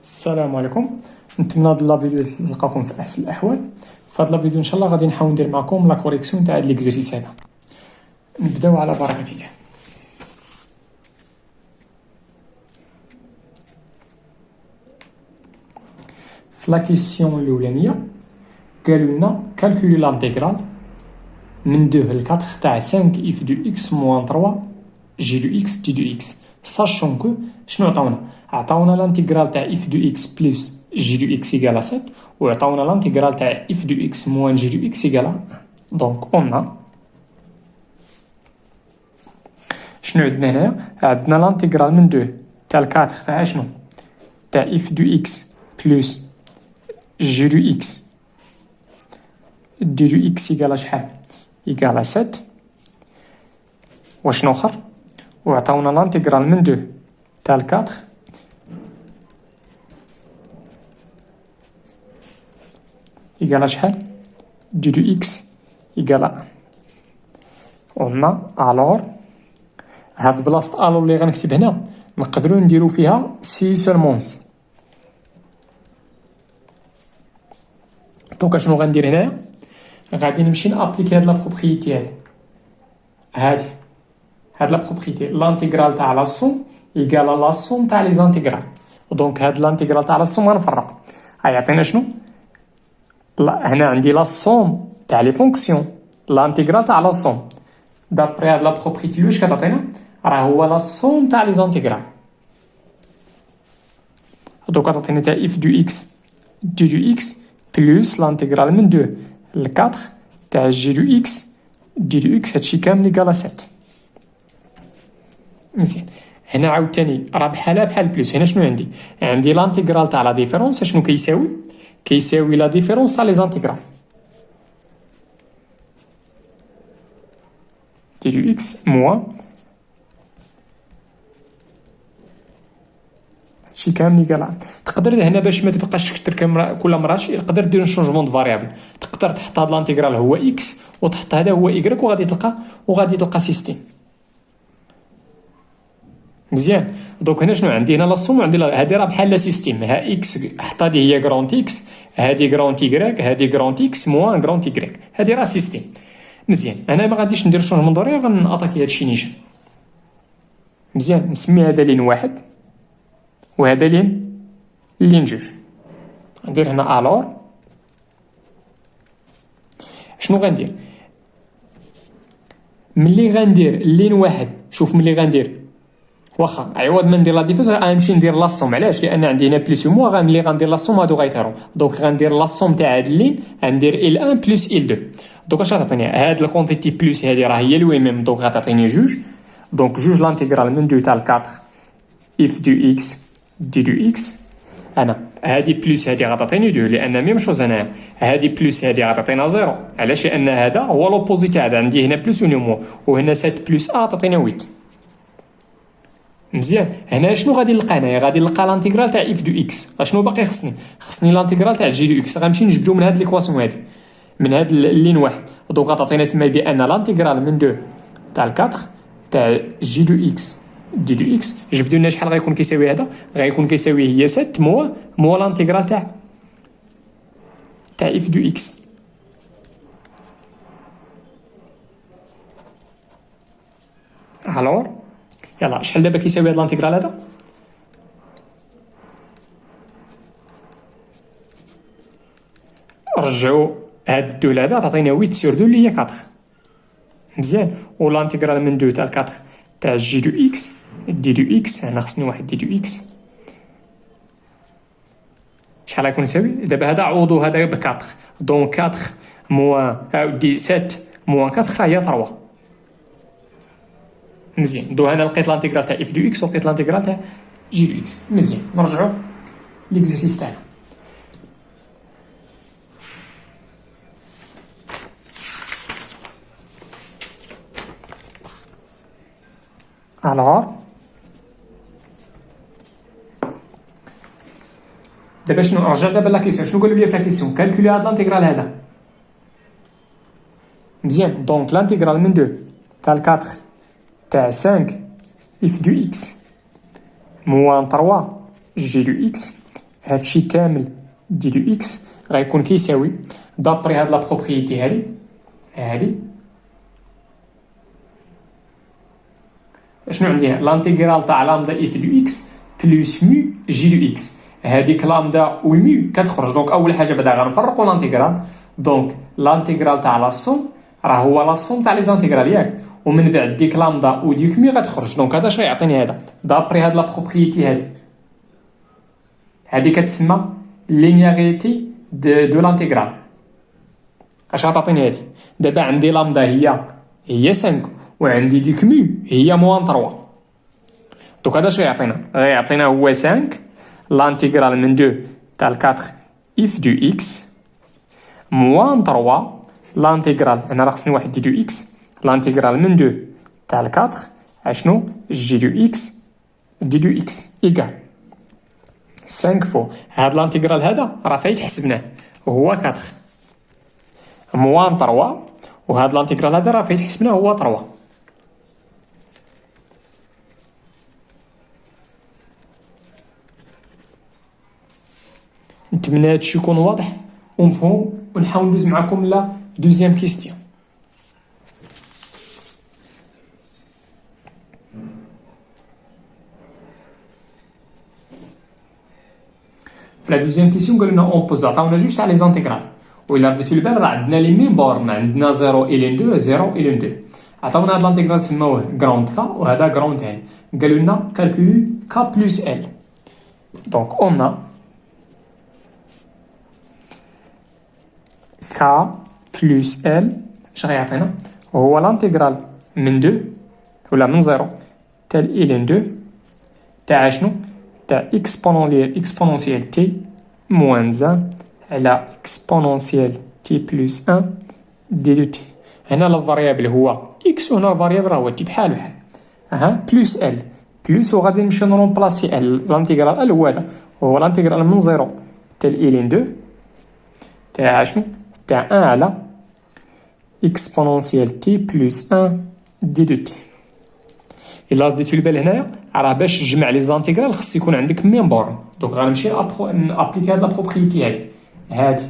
السلام عليكم. نتمنى هاد لا فيديو تلقاكم في احسن الاحوال. في هاد لا فيديو ان شاء الله غادي نحاول ندير معكم لا كوريكسيون تاع هاد ليكزيرسيس هذا. نبداو على بركه الله. في لا كيسيون الاولانيه قالوا لنا كالكولي لانتيغرال من 2 ل 4 تاع 5 اف دو اكس موان 3 جي دو اكس دي دو اكس. ساشون كو شنو عطاونا لانتيغرال تاع اف دو اكس بلس جي دو اكس ايكال 7 وعطاونا لانتيغرال تاع اف دو اكس موان جي دو اكس ايكال 1. دونك اون شنو عندنا هنايا؟ عندنا لانتيغرال من 2 تاع 4 تاع شنو؟ تاع اف دو اكس بلس جي دو اكس دي دو اكس ايكال شحال؟ ايكال 7. وشنو اخر؟ وعطاونا لانتيغرال من 2 تاع 4 ايكال شحال؟ دي دو اكس ايكال 1. قلنا الور هاد بلاصة الور اللي غنكتب هنا نقدروا نديرو فيها سي سولمونس. دونك شنو غندير هنايا؟ غادي نمشي نابليكي هاد لا بروبريتي هادي هاد لا بروبريتي لانتيغرال تاع لا سوم ايكال لا سوم تاع لي زانتيغرال. دونك هاد لانتيغرال تاع لا سوم غنفرق غيعطينا شنو؟ لا هنا عندي لا سوم تاع لي فونكسيون لانتيغرال تاع لا سوم دابري هاد لا بروبريتي واش كتعطينا؟ راه هو لا سوم تاع لي زانتيغرال. دونك كتعطينا تاع اف دو اكس دي دو اكس بلس لانتيغرال من 2 ل 4 تاع جي دو اكس دي دو اكس. هادشي كامل ايكال 7. مزيان. هنا عاوتاني راه بحالها بحال بلس. هنا شنو عندي لانتيغرال تاع لا ديفيرونس. شنو كيساوي لا ديفيرونس تاع لي زانتيغرال دي دو اكس موان هادشي كامل ايكال 1. تقدر هنا باش ما تبقاش تكتر كل مره تقدر دير شونجمون دو فاريابل. تقدر تحط هاد لانتيغرال هو اكس وتحط هذا هو ايكغيك وغادي تلقى سيستيم. مزيان. دونك هنا شنو عندي؟ هنا لا سوم عندي هادي راه بحال لا سيستيم. ها اكس حط هادي هي كرونت اكس هادي كرونت يكريك هادي كرونت اكس موان كرونت يكريك. هادي راه سيستيم. مزيان. انا ما غاديش ندير شونجمون دوري غناتاكي هادشي نيشان. مزيان. نسمي هذا لين واحد وهذا لين جوج. ندير هنا الور شنو غندير؟ ملي غندير لين واحد شوف ملي غندير واخا عوض ما ندير لا ديفيز غنمشي ندير لا سوم. علاش؟ لان عندي هنا بلس و موا ملي غندير لا سوم هادو غيطيرو. دونك غندير لا سوم تاع هاد اللين غندير ال 1 بلس ال 2. دونك اش غتعطيني؟ هاد الكونتيتي بلس هادي راه هي لو ميم دونك غتعطيني جوج. دونك جوج لانتيغرال من 2 تاع 4 اف دو اكس دي دو اكس. انا هادي بلس هادي غتعطيني 2 لان ميم شوز. انا هادي بلس هادي غتعطينا 0. علاش؟ لان هذا هو لوبوزي تاع هذا. عندي هنا بلس و نيمو وهنا 7 بلس ا تعطينا 8. مزيان. هنا شنو غادي نلقى؟ هنايا غادي نلقى لانتيغرال تاع اف دو اكس. شنو باقي خصني لانتيغرال تاع جي دو اكس. غنمشي نجبدو من هاد ليكواسيون هادي من هاد اللين واحد. دونك غتعطينا تما بان لانتيغرال من 2 تاع 4 تاع جي دو اكس دي دو اكس. جبدو لنا شحال غيكون كيساوي هذا؟ غيكون كيساوي هي 7 موا لانتيغرال تاع اف دو اكس. الور يلا شحال دابا كيساوي هاد لانتيغرال هذا؟ رجعوا هاد الدول هذا تعطينا 8 سور 2 اللي هي 4. مزيان. و لانتيغرال من 2 تاع 4 تاع جي دو اكس دي دو اكس. هنا خصني واحد دي دو اكس. شحال غيكون يساوي؟ دابا هذا عوضو هذا ب 4. دونك 4 موان دي 7 موان 4 راه هي 3. مزيان. دو هنا لقيت لانتيغرال تاع اف دو اكس ولقيت لانتيغرال تاع جي دو اكس. مزيان. نرجعوا ليكزيرسيس تاعنا. الوغ دابا شنو رجع دابا لا كيسيون. شنو قالوا لي في لا كيسيون؟ كالكولي هاد لانتيغرال هذا. مزيان. دونك لانتيغرال من 2 تاع 4 تاع 5 اف دو اكس موان 3 جي دو اكس هادشي كامل ديالو اكس غيكون كيساوي دابري هاد لا بروبريتي هادي شنو عندي لانتيغرال تاع لامدا اف دو اكس بلس مو جي دو اكس. هذيك لامدا و مو كتخرج. دونك اول حاجه بعدا غنفرقوا لانتيغرال. دونك لانتيغرال تاع لاسوم راه هو لاسوم تاع لي زانتيغرال ياك، ومن بعد ديك لامدا و ديك مي غتخرج. دونك هذا اش غيعطيني هذا دابري هاد لا بروبريتي هادي كتسمى لينياريتي دو لانتيغرال. اش غتعطيني هادي؟ دابا عندي لامدا هي 5 وعندي ديك مو هي موان 3. دوك هذا اش غيعطينا هو 5 لانتيغرال من 2 تاع 4 اف دو اكس موان 3 لانتيغرال هنا راه خصني واحد دي دو اكس لانتيغرال من 2 تاع 4 اشنو جي دو اكس دي دو اكس ايكال 5 فوق هاد لانتيغرال هذا راه فايت حسبناه هو 4 موان 3 وهاد لانتيغرال هذا راه فايت حسبناه هو 3. نتمنى هادشي يكون واضح ومفهوم، ونحاول ندوز معكم لا دوزيام كيستيون. في لا دوزيام كيستيون قالوا لنا اون بوز عطاونا جوج تاع لي زانتيغرال، وإلا رديتو البال راه عندنا لي ميم بورن، عندنا 0 إلين 2 0 إلين 2. عطاونا هاد لانتيغرال سماوه غراوند كا وهذا غراوند ال. قالوا لنا كالكولي كا بلس ال. دونك اون k plus l اش غيعطينا هو لانتيغرال من 2 ولا من 0 تاع إلين 2 تاع شنو تاع اكسبونونسيال تي موان 1 على اكسبونونسيال تي بلس 1 دي دو تي. هنا الفاريابل هو اكس وهنا الفاريابل راه هو تي بحال بلس ال بلس وغادي نمشي نرومبلاسي ال. لانتيغرال ال هو هذا هو لانتيغرال من 0 تاع إلين 2 تاع شنو تاع 1 على اكسبونونسيال تي بلس 1 دي دو تي. الا رديتو البال هنايا راه باش تجمع لي زانتيغرال خص يكون عندك ميم بورن. دونك غنمشي نابليكي هاد لا بروبريتي هادي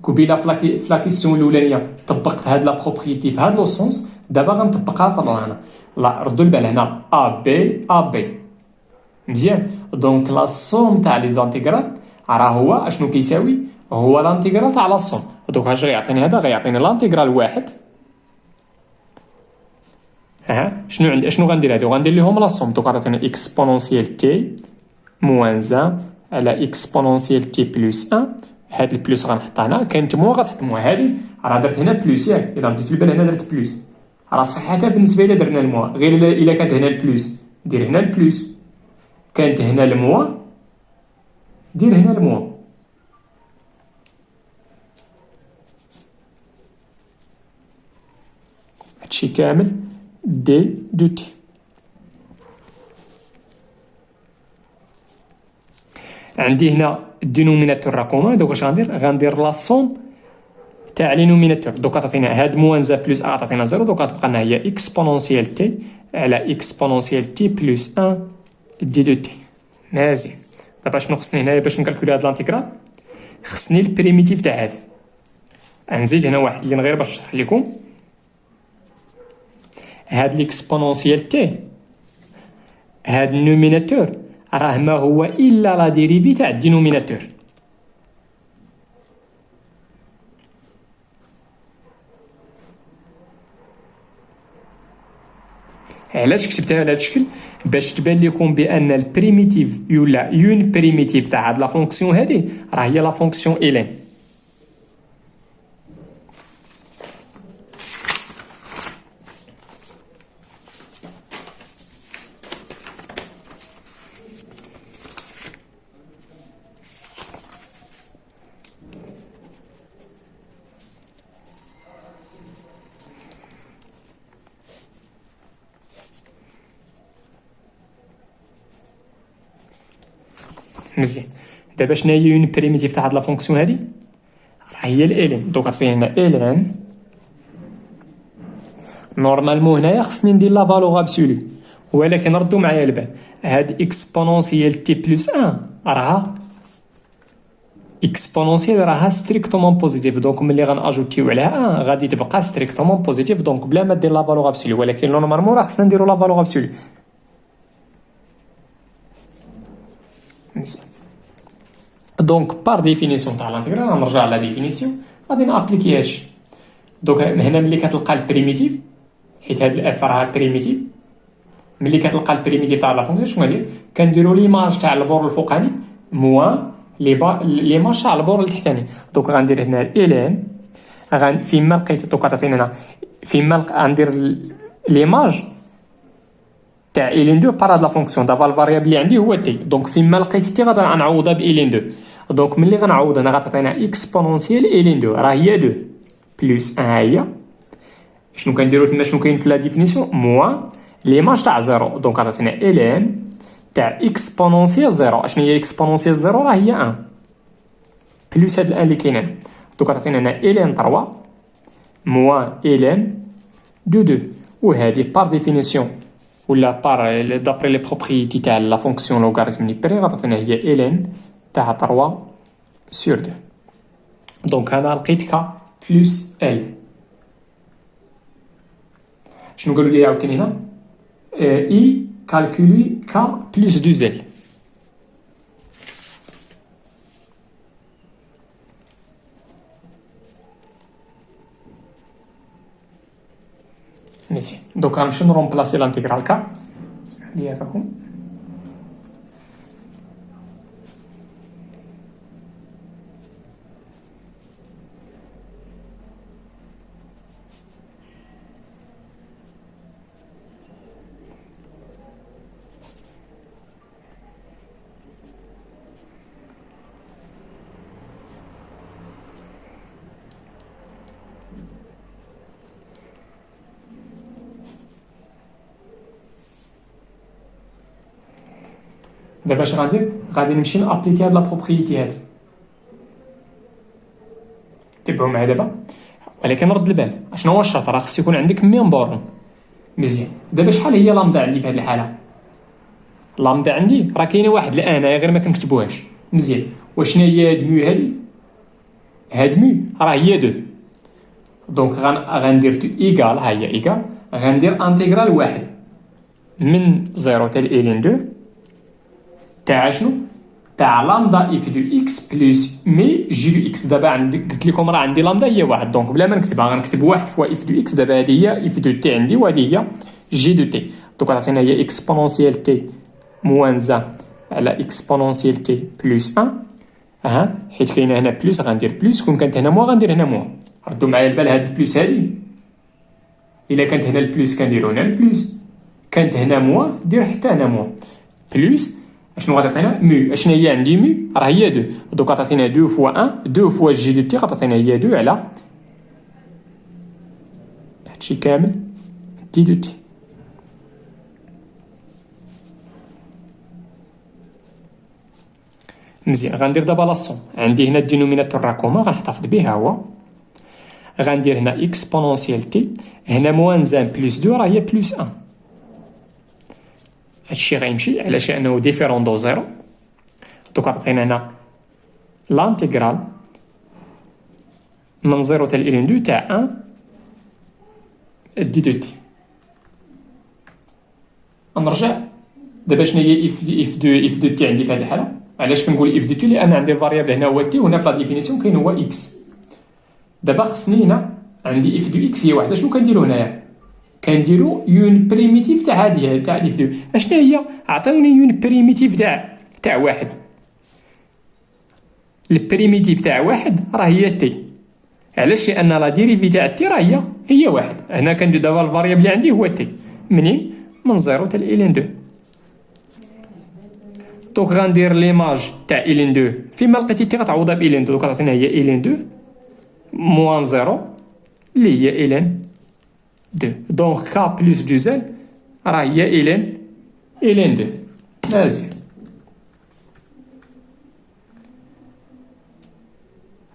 قبيله في لا كيسيون الاولانيه طبقت هاد لا بروبريتي في هاد لو سونس. دابا غنطبقها في هنا. لا ردوا البال هنا ا بي مزيان. دونك لا سوم تاع لي زانتيغرال راه هو اشنو كيساوي هو لانتيغرال تاع لا سوم. دوك اش غيعطيني هذا غيعطيني لانتيغرال واحد شنو غندير هادي وغندير ليهم لا سوم. دوك غتعطيني اكسبونونسيال تي موان 1 على اكسبونونسيال تي بلس 1. هاد البلس غنحطها هنا كاين تموا غتحط موا هادي راه درت هنا بلس ياك. الا رديتو البال هنا درت بلس راه صحيحه بالنسبه لي درنا الموا غير الا كانت هنا البلس دير هنا البلس كانت هنا الموا دير هنا الموا. هادشي كامل دي دو تي. عندي هنا الدينوميناتور راه كومان. دوك اش غندير لا سوم تاع لي نوميناتور. دوك عطينا هاد موان زا بلس ا عطينا 0. دوك غتبقى لنا هي اكسبونونسيال تي على اكسبونونسيال تي بلس 1 دي دو تي. مزيان. دابا شنو خصني هنايا باش نكالكولي هاد لانتيغرال؟ خصني البريميتيف تاع هاد. نزيد هنا واحد اللي غير باش نشرح لكم. هاد ليكسبونونسيال تي هاد النوميناتور راه ما هو الا لا ديريفي تاع الدينوميناتور. علاش كتبتها على هاد الشكل؟ باش تبان لكم بان البريميتيف ولا يون بريميتيف تاع هاد لا فونكسيون هادي راه هي لا فونكسيون الين. مزيان. دابا شنو هي يون بريميتيف تاع هاد لا فونكسيون هادي؟ راه هي الين. دوك عطينا هنا الين نورمالمون هنايا خصني ندير لا فالور ابسولو ولكن ردوا معايا البال، هاد اكسبونونسيال تي بلس 1 راها اكسبونونسيال، راها ستريكتومون بوزيتيف، دونك ملي غناجوتيو عليها 1 غادي تبقى ستريكتومون بوزيتيف، دونك بلا ما دير لا فالور ابسولي. ولكن نورمالمون راه خصنا نديرو لا فالور ابسولي. دونك بار ديفينيسيون تاع لانتيغرال غنرجع لا ديفينيسيون غادي نابليكي هادشي. دونك هنا ملي كتلقى البريميتيف، حيت هاد الاف راها بريميتيف، ملي كتلقى البريميتيف تاع لا فونكسيون شنو غندير؟ كنديرو ليماج تاع البور الفوقاني موان ليماج تاع البور التحتاني. دونك غندير هنا الان فيما لقيت، دونك عطيني هنا فيما غندير ليماج تاع الين 2 بار هاد لا فونكسيون دابا الفاريابل اللي عندي هو تي. دونك فيما لقيت تي غادي نعوضها بالين 2. دونك ملي غنعوض انا غتعطينا اكسبونونسيال الين 2 راه هي 2 بلس 1 هي شنو كنديرو تما، شنو كاين في لا ديفينيسيون موان ليماج تاع 0. دونك عطينا الان تاع اكسبونونسيال 0. اشنو هي اكسبونونسيال 0؟ راه هي 1 بلس هاد الان اللي كاين هنا. دونك عطينا هنا الان 3 موان الان 2. وهذه بار ديفينيسيون ولا بار دابري لي بروبريتي تاع لا فونكسيون لوغاريتم نيبري غتعطينا هي الان تاع 3 سور 2. دونك انا لقيت ك بلس ال. شنو قالوا لي عاوتاني هنا؟ اي كالكولي ك بلس 2 زل. مزيان. دونك غنمشيو نرومبلاسي لانتيغرال ك. اسمح لي فاكم. دابا اش غندير؟ غادي نمشي نابليكي هاد لا بروبريتي هادي. تبعوا معايا دابا، ولكن رد البال اشنو هو الشرط؟ راه خص يكون عندك 100 بورن. مزيان. دابا شحال هي لامدا عندي في هاد الحاله؟ لامدا عندي راه كاينه واحد الان غير ما كنكتبوهاش. مزيان. وشنو هي هاد ميو هادي؟ هاد ميو راه هي 2. دونك غندير ايكال، ها هي ايكال، غندير انتيغرال واحد من 0 حتى الين 2 تاع شنو؟ تاع لامدا اف دو اكس بلس مي جي دو اكس. دابا عندي قلت لكم راه عندي لامدا هي واحد، دونك بلا ما نكتبها غنكتب واحد فوا اف دو اكس. دابا هذه هي اف دو تي عندي وهذه هي جي دو تي. دونك عطينا هي اكسبونونسيال تي موان زا على اكسبونونسيال تي بلس 1. حيت كاينه هنا بلس غندير بلس، كون كانت هنا موان غندير هنا موان. ردوا معايا البال، هاد البلس هادي الا كانت هنا البلس كنديرو هنا البلس، كانت هنا موان دير حتى هنا موان بلس. اشنو غتعطينا؟ مو. اشنو هي عندي؟ مو راه هي 2. دونك غتعطينا 2 فوا 1 2 فوا جي دو تي غتعطينا هي 2 على هادشي كامل دي دو تي. مزيان. غندير دابا لاصوم. عندي هنا الدينوميناتور راه كوما غنحتفظ به هو. غندير هنا اكسبونونسيال تي، هنا موان زان بلس 2 راه هي بلس 1. هادشي غيمشي علاش؟ لانه ديفيرون دو زيرو. دوك عطينا هنا لانتيغرال من 0 حتى الين 2 تاع 1 دي دو تي. نرجع دابا شنو هي اف دو تي عندي في هذه الحاله؟ علاش كنقول اف دو تي؟ لان عندي الفاريابل هنا هو تي وهنا في لا ديفينيسيون كاين هو اكس. دابا خصني هنا عندي اف دو اكس هي واحده. شنو كنديرو هنايا؟ كنديرو يون بريميتيف تاع هادي تاع اف دو. اشنا هي؟ عطيوني يون بريميتيف تاع واحد. البريميتيف تاع واحد راه هي تي. علاش؟ لان لا ديريفي تاع تي راه هي واحد. هنا كندير دابا الفاريابل اللي عندي هو تي منين؟ من 0 حتى الين 2. دونك غندير ليماج تاع الين 2 فيما لقيتي تي غتعوضها بالين 2. دونك عطينا هي الين 2 موان 0 اللي هي الين 2. دونك ك بلس 2 زل راه هي الين 2. مزيان.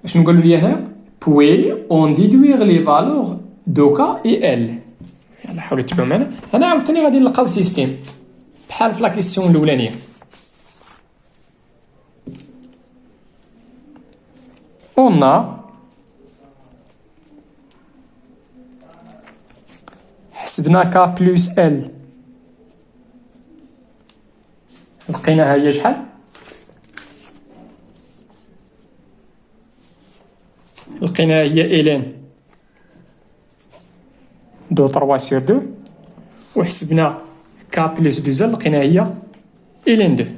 شنو قالوا لي هنا؟ بوي اون ديدويغ لي فالور دو كا اي ال. يلا حاولوا تبعوا معنا. هنا عاوتاني غادي نلقاو سيستيم بحال في لا كيسيون الاولانيه. on a حسبنا ك بلس ال، لقيناها هي شحال؟ لقيناها هي إلين دو 3 سور 2، وحسبنا ك بلس 2 زل لقيناها هي إلين 2.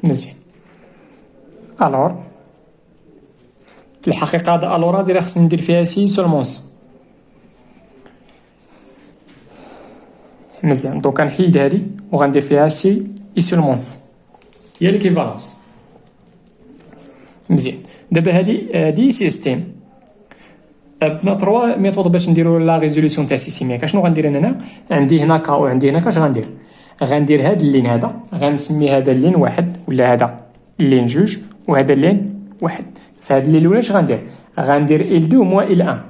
مزيان. الوغ في الحقيقة هاد الوغ هادي راه خصني ندير فيها سي سولمون سي. مزيان، دونك غنحيد هادي وغندير فيها سي اي سولمون سي هي ليكيفالونس. مزيان، دابا هادي سيستيم. عندنا 3 ميثود باش نديرو لا ريزوليسيون تاع سيستيميك. اشنو غندير انا؟ عندي هنا كا وعندي هنا كا. اش غندير؟ غندير هاد اللين هذا غنسمي هذا اللين واحد، ولا هذا اللين جوج، وهذا اللين واحد. فهاد اللين الاولى اش غندير؟ غندير ال 2 موا ال 1.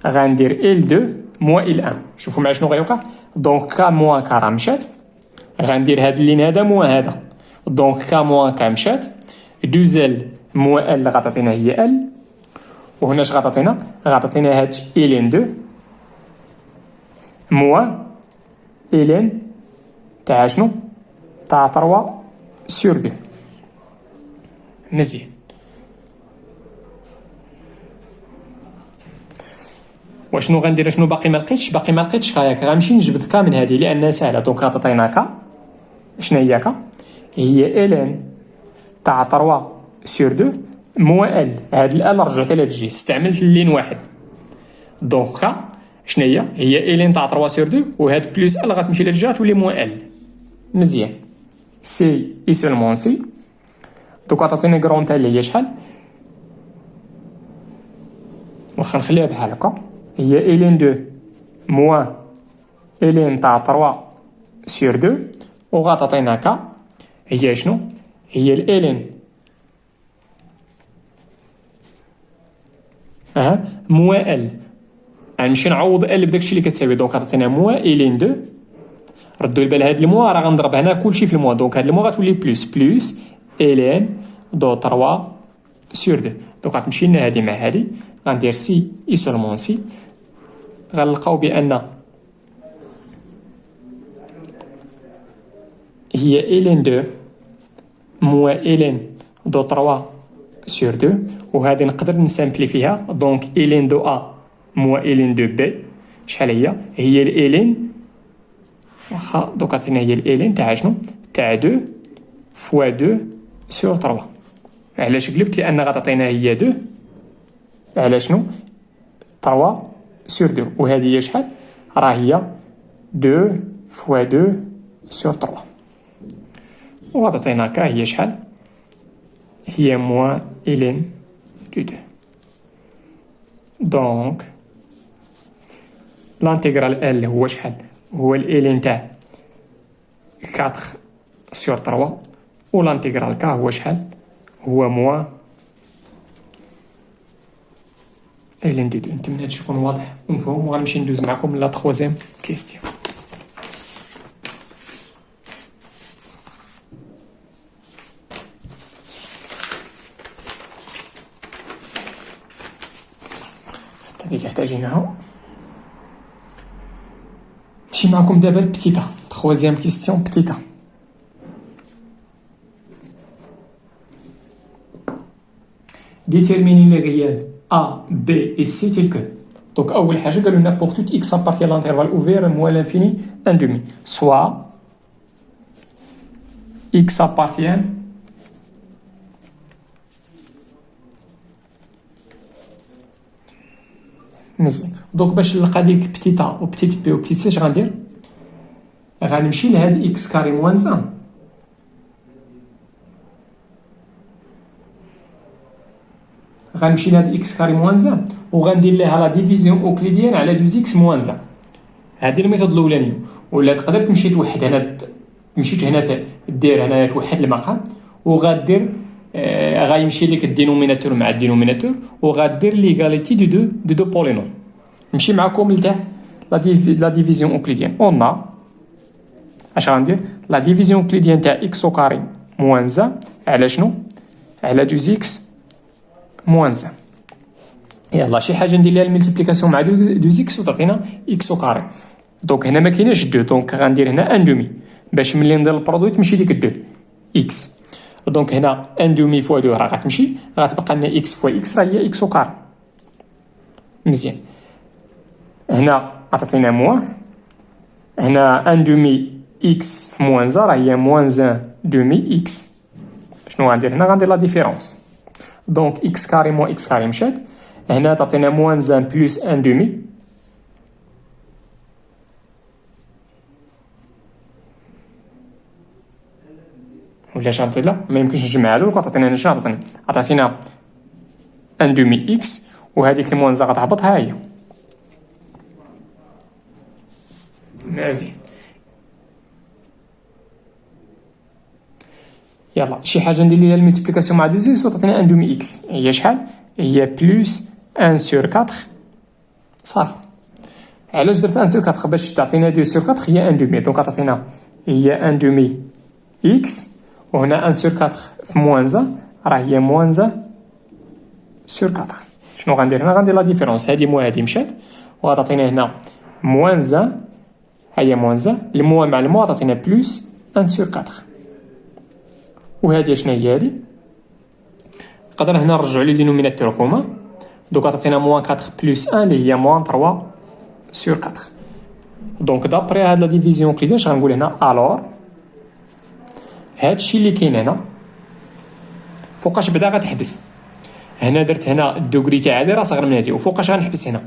غندير ال 2 موا ال 1. شوفوا معايا شنو غيوقع. دونك كا موا كا راه مشات، غندير هاد اللين هذا موا هذا، دونك كا موا كا مشات. 2 زل موا ال غتعطينا هي ال، وهنا اش غتعطينا؟ غتعطينا هاد الين 2 موا الين تاع شنو؟ تاع 3 سور 2. مزيان. واشنو غندير؟ شنو باقي ما لقيتش؟ باقي ما لقيتش هاياك. غنمشي نجبد كا من هذه لانها سهله. دونك غتعطينا كا. شنو هي كا؟ هي الين تاع 3 سور 2 موا ال. هاد ال رجعت لها تجي، استعملت اللين واحد. دونك كا شنو هي الين تاع 3 سور 2، وهاد بلس ال غتمشي للجهه تولي موا ال. مزيان، سي اي سولمون سي. دوك عطاتيني كرون تاع اللي هي شحال؟ واخا نخليها بحال هكا. هي الين 2 موا الين تاع 3 سور 2، وغتعطينا كا هي شنو؟ هي الالين موا ال. غنمشي نعوض ال بداكشي اللي كتساوي. دونك عطاتينا موا الين 2. ردوا البال هاد الموا راه غنضرب هنا كلشي في الموا. دونك هاد الموا غتولي بلس الين دو 3 سور 2. دونك غتمشي لنا هادي مع هادي، غندير سي اي سولمون سي. غنلقاو بان هي الين 2 موا الين دو 3 سور 2، وهادي نقدر نسامبلي فيها. دونك الين دو ا موا الين دو بي شحال هي الالين. واخا دوك عطينا هي الالين تاع شنو؟ تاع 2 فوا 2 سور 3. علاش قلبت؟ لان غتعطينا هي 2 على شنو؟ 3 سور 2، وهذه هي شحال؟ راه هي 2 فوا 2 سور 3. وغتعطينا كا هي شحال؟ هي موا الين دو 2. دونك لانتيغرال ال هو شحال؟ هو الالين تاع 4 سور 3، ولانتيغرال كا هو شحال؟ هو موا الين دو 2. نتمنى هادشي يكون واضح ومفهوم، وغنمشي ندوز معكم لا 3 كيستيون. حتى اللي محتاجينها. نمشي معكم دابا البتيتا 3 كيستيون بتيتا. Déterminer les réels A, B et C tels que. Donc, أول حاجة قالوا لنا pour tout x appartient à l'intervalle ouvert moins l'infini 1/2. Soit x appartient مزيان. دونك باش نلقى ديك بتيتا و بتيت بي و بتيت سي اش غندير؟ غنمشي لهاد اكس كاري موان 1، غنمشي لهاد اكس كاري موان 1 وغندير لها لا ديفيزيون اوكليديان على 2 اكس موان 1. هادي الميثود الاولانيه. ولا تقدر تمشي توحد هنا مشيت هنا دير هنا توحد المقام وغادير غيمشي لك الدينوميناتور مع الدينوميناتور وغادير ليغاليتي دو بولينوم. نمشي معكم لتاع لا ديفيزيون اوكليديان. اون اش غندير لا ديفيزيون اوكليديان تاع اكس او كاري موان زان على شنو؟ على 2 اكس موان زان. يلا شي حاجه ندير لها الملتيبليكاسيون مع 2 اكس وتعطينا اكس او كاري. دونك هنا ما كايناش 2 دونك غندير هنا ان دومي باش ملي ندير البرودوي تمشي ديك 2 اكس. دونك هنا ان دومي فوا 2 راه غتمشي غتبقى لنا اكس فوا اكس راه هي اكس او كاري. مزيان هنا عطاتينا موان هنا ان دومي اكس في موان زا راه هي موان زان دومي اكس. شنو غندير هنا؟ غندير لا ديفيرونس. دونك اكس كاري موان اكس كاري مشات هنا تعطينا موان زان بلس ان دومي ولا شنطي لا ما يمكنش نجمع هادو وعطاتينا هنا شنو عطاتينا ان دومي اكس وهذيك الموان زا غتهبط ها هي. مزيان يلا شي حاجه ندير ليها الملتيبليكاسيون مع 2 اكس وتعطينا ان دومي اكس هي شحال؟ هي بلس 1 سور 4 صافي. علاش درت 1 سور 4؟ باش تعطينا 2 سور 4 هي 1 دومي دونك عطاتينا هي 1 دومي اكس وهنا 1 سور 4 في موان زا راه هي موان زا سور 4. شنو غندير هنا؟ غندير لا ديفيرونس هادي مو هادي مشات وغتعطينا هنا موان زا هي موان زا الموان مع الموان عطاتينا بلس 1 سور 4 وهادي شنو هي هادي؟ نقدر هنا نرجعو لي دينوميناتور كوما دونك عطاتينا موان 4 بلس 1 اللي هي موان 3 سور 4. دونك دابري هاد لا ديفيزيون كليديان اش غنقول هنا؟ الور هادشي اللي كاين هنا فوقاش بدا غتحبس؟ هنا درت هنا الدوغري تاع هادي راه صغر من هادي وفوقاش غنحبس هنا؟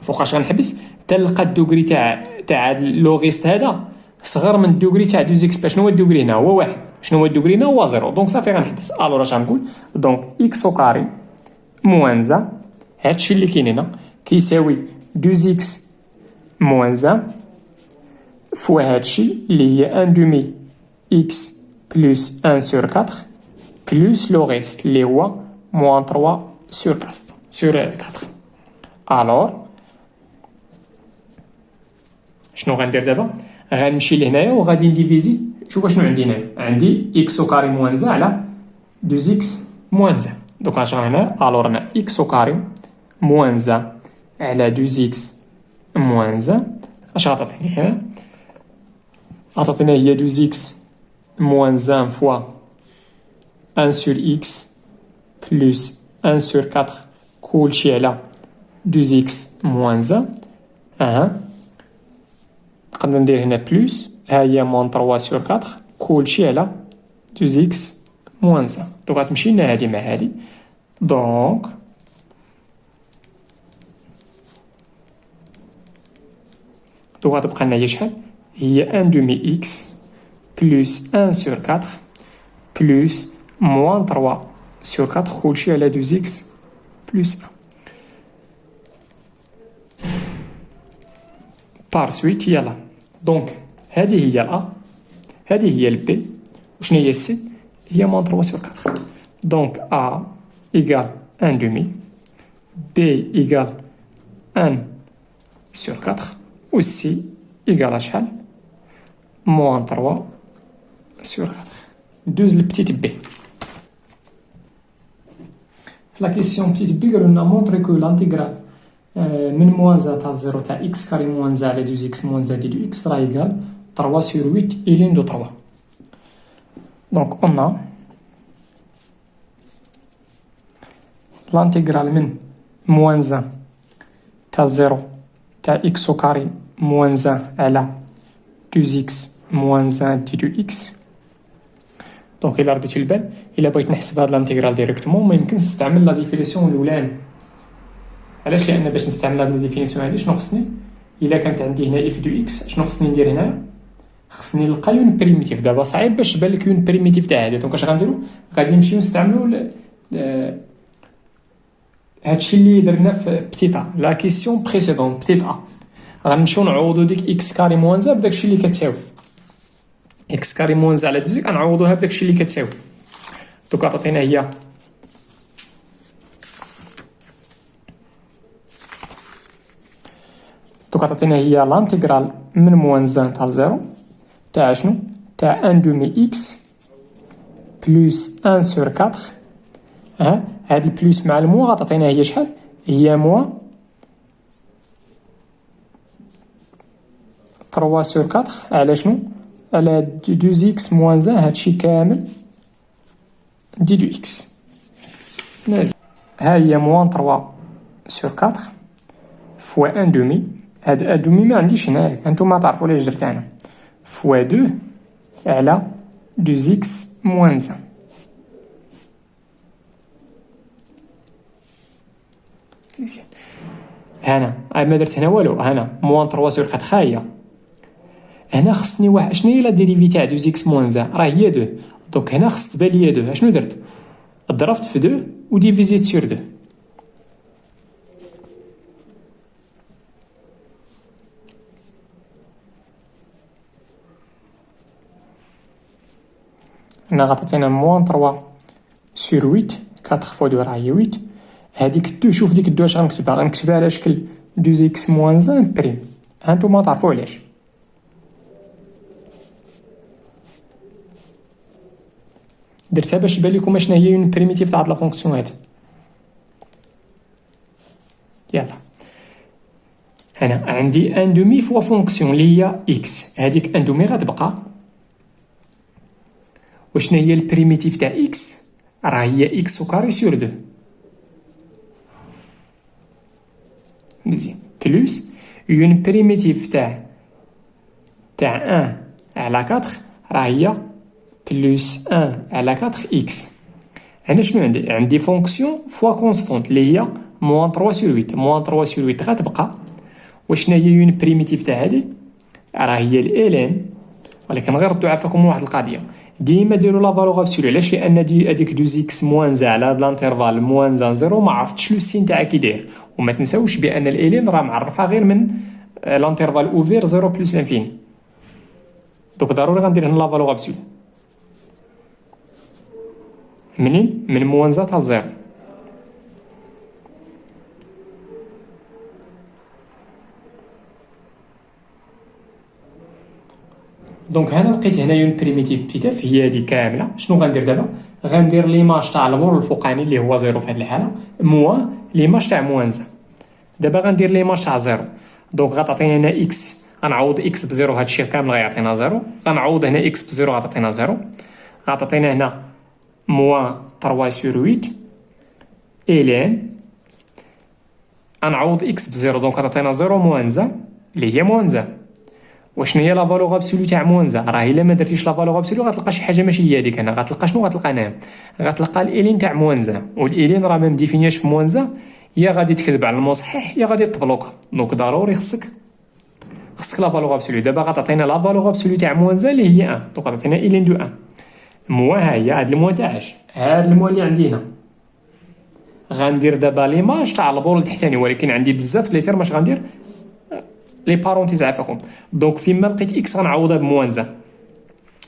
فوقاش غنحبس؟ تلقى الدوغري تاع هاد اللوغيست هذا صغر من الدوغري تاع 2 اكس. شنو هو الدوغري هنا؟ هو واحد. شنو هو الدوغري هنا؟ هو 0 دونك صافي غنحبس. الور اش غنقول؟ دونك اكس او كاري موان زا هادشي اللي كاين هنا كيساوي 2 اكس موان زا فوا هادشي اللي هي 1 دومي اكس بلس 1 سور 4 بلس لو ريست اللي هو موان 3 سور 4 سور 4. الور شنو غندير دابا؟ غنمشي لهنايا وغادي نديفيزي. شوف شنو عندي هنايا؟ عندي اكس او كاري موان زا على 2 اكس موان زا. دوك اش غنعمل هنا؟ الور انا اكس او كاري موان زا على 2 اكس موان زا اش غتعطيني هنا؟ عطاتنا هي 2 اكس موان زان فوا 1 سور اكس بلس 1 سور 4 كلشي على 2 اكس موان زان. نقدر ندير هنا بلس ها هي موان 3 سور 4 كلشي على 2 اكس موان زان. دونك غتمشي لنا هادي مع هادي دونك غتبقى لنا هي شحال؟ هي 1 دومي اكس بلس 1 سور 4 بلس موان 3 سور 4 كلشي على 2 اكس بلس 1 بار سويت. يلا دونك هذه هي ا هذه هي البي وشنو هي السي؟ هي موان 3 سور 4. دونك ا ايكال 1 دومي بي ايكال 1 سور 4 و سي ايكال شحال؟ موان 3 سور 4. ندوز لبتيت بي. في لا كيسيون بتيت بي قالوا لنا مونطري كو لانتيغرال من موان زا تاع 0 تاع اكس كاري موان زا على 2 اكس موان زا دي اكس راه ايكال 3 سور 8 إلين دو 3. دونك اون لانتيغرال من موان زا تاع 0 تاع اكس او كاري موان زا على 2 اكس موان زا دي 2 اكس. دونك الا رديتو البال الا بغيت نحسب هاد لانتيغرال ديريكتومون ما يمكنش نستعمل لا ديفينيسيون الاولاني. علاش؟ لان باش نستعمل هاد لا ديفينيسيون هادي شنو خصني؟ الا كانت عندي هنا اف دو اكس شنو خصني ندير هنا؟ خصني نلقى يون بريميتيف. دابا صعيب باش تبان لك يون بريميتيف تاع هادي دونك اش غنديرو؟ غادي نمشيو نستعملو هادشي اللي درنا في بتيت ا لا كيسيون بريسيدون بتيت ا. غنمشيو نعوضو ديك اكس كاري موان زا بداكشي اللي كتساوي اكس كاري موان زا على 2 غنعوضوها بداكشي اللي كتساوي. دوك عطاتينا هي لانتيغرال من موان زان حتى لزيرو تاع شنو؟ تاع ان دومي اكس بلوس ان سور 4. هاد البلوس مع الموا غتعطينا هي شحال؟ هي موا 3 سور 4 على شنو؟ على 2 اكس موان زان. هادشي كامل دي دو اكس. ها هي موان 3 سور 4 فوا ان دومي. هاد ان دومي ما عنديش هنايا، هانتوما تعرفوا علاش درت انا، فوا 2 على 2 اكس موان زان. مزيان. هنا ما درت هنا والو، هنا موان 3 سور 4 هي. هنا خصني واحد، شنو هي لا ديريفي تاع 2 اكس موان زان؟ راه هي 2. دونك هنا خص تبان ليا 2. اشنو درت؟ ضربت في 2 وديفيزيت سور 2. هنا غتعطينا موان 3 سور 8. 4 فوا 2 راه هي 8. هاديك 2 شوف ديك 2 اش غنكتبها؟ غنكتبها على شكل 2 اكس موان زان بريم. هانتوما تعرفوا علاش. درتها باش تبان لكم شنو هي اون بريميتيف تاع هاد لا فونكسيون هادي. يلا هنا عندي ان دومي فوا فونكسيون اللي هي اكس. هذيك ان دومي غتبقى، وشنو هي البريميتيف تاع اكس؟ راه هي اكس او كاري سور 2. مزيان. بلوس اون بريميتيف تاع 1 على 4 راه هي بلوس 1 على 4 اكس. هنا شنو عندي فونكسيون فوا كونستونت اللي هي موان 3 سور 8. موان 3 سور 8 غتبقى. وشنو هي اون بريميتيف تاع هادي؟ راه هي الالين. ولكن غير ردوا عفاكم واحد القضيه، ديما ديروا لا فالور ابسولو. علاش؟ لان هذيك 2 اكس موان زا على هاد لانترفال موان زا 0 ما عرفتش لو سين تاعها كي داير. وما تنساوش بان الالين راه معرفها غير من لانترفال اوفير 0 بلس انفيني. دوك ضروري غندير هنا لا فالور ابسولو منين؟ من موان زا حتى لزيرو. دونك هنا لقيت هنا اون بريميتيف بتيتاف هي هادي كامله. شنو غندير دابا؟ غندير ليماج تاع المور الفوقاني اللي هو 0 في هاد الحاله موا ليماج تاع موان زا. دابا غندير ليماج تاع 0. دونك غتعطيني هنا اكس، غنعوض اكس بزيرو. هادشي كامل غيعطينا 0. غنعوض هنا اكس بزيرو غتعطينا 0. غتعطينا هنا موان 3 سور 8 الين غنعوض اكس بزيرو. دونك غتعطينا 0 موان زا اللي هي موان زا. وشنو هي لا فالور ابسولو تاع موان زا؟ راه الا ما درتيش لا فالور ابسولو غتلقى شي حاجه ماشي هي هذيك. هنا غتلقى شنو؟ غتلقى هنا غتلقى الالين تاع موان زا، والالين راه ما مديفينياش في موان زا. يا غادي تكذب على المصحح يا غادي تبلوكا. دونك ضروري خصك لا فالور ابسولو. دابا غتعطينا لا فالور ابسولو تاع موان زا اللي هي 1. دونك غتعطينا الين دو 1 موا. ها هي هاد الموا تاعش، هاد الموا اللي عندي هنا. غندير دابا ليماج تاع البول التحتاني، ولكن عندي بزاف لي تيرم اش غندير لي بارونتيز عافاكم. دونك فيما لقيت اكس غنعوضها بموان زا.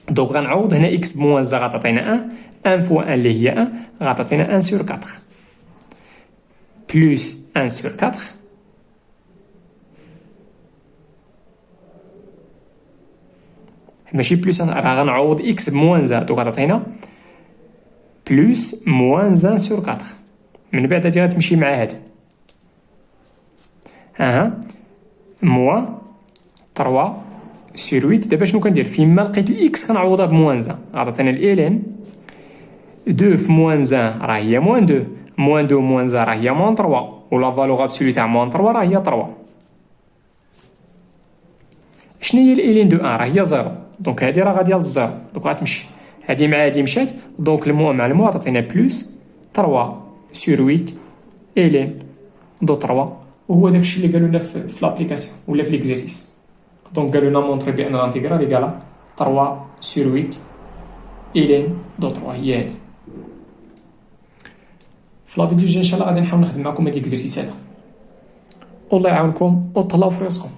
دونك غنعوض هنا اكس بموان زا غتعطينا 1 فوا 1 اللي هي 1 غتعطينا 1 سور 4 بلوس 1 سور 4 ماشي بلوس. راه غنعوض اكس بموان زا. دونك غتعطينا بلوس موان 1 سور 4. من بعد هادي غتمشي مع هاد موا 3 سور 8. دابا شنو كندير؟ فيما لقيت الاكس كنعوضها بموان زا. غتعطينا الالين 2 في موان زا راه هي موان 2. موان 2 موان زا راه هي موان 3. ولا فالور ابسولو تاع موان 3 راه هي 3. شنو هي الالين دو 1؟ راه هي 0. دونك هادي راه غاديه للزيرو. دونك غتمشي هادي مع هادي مشات. دونك الموا مع الموا تعطينا بلوس 3 سور 8 الين دو 3. وهو داكشي اللي قالوا لنا في لابليكاسيون ولا في ليكزيرسيس. دونك قالوا لنا مونطري بان لانتيغرال ايكالا 3 سور 8 الين دو 3. هي هادي. في لا فيديو الجاي ان شاء الله غادي نحاول نخدم معكم هاد ليكزيرسيس هذا. والله يعاونكم وتهلاو في راسكم.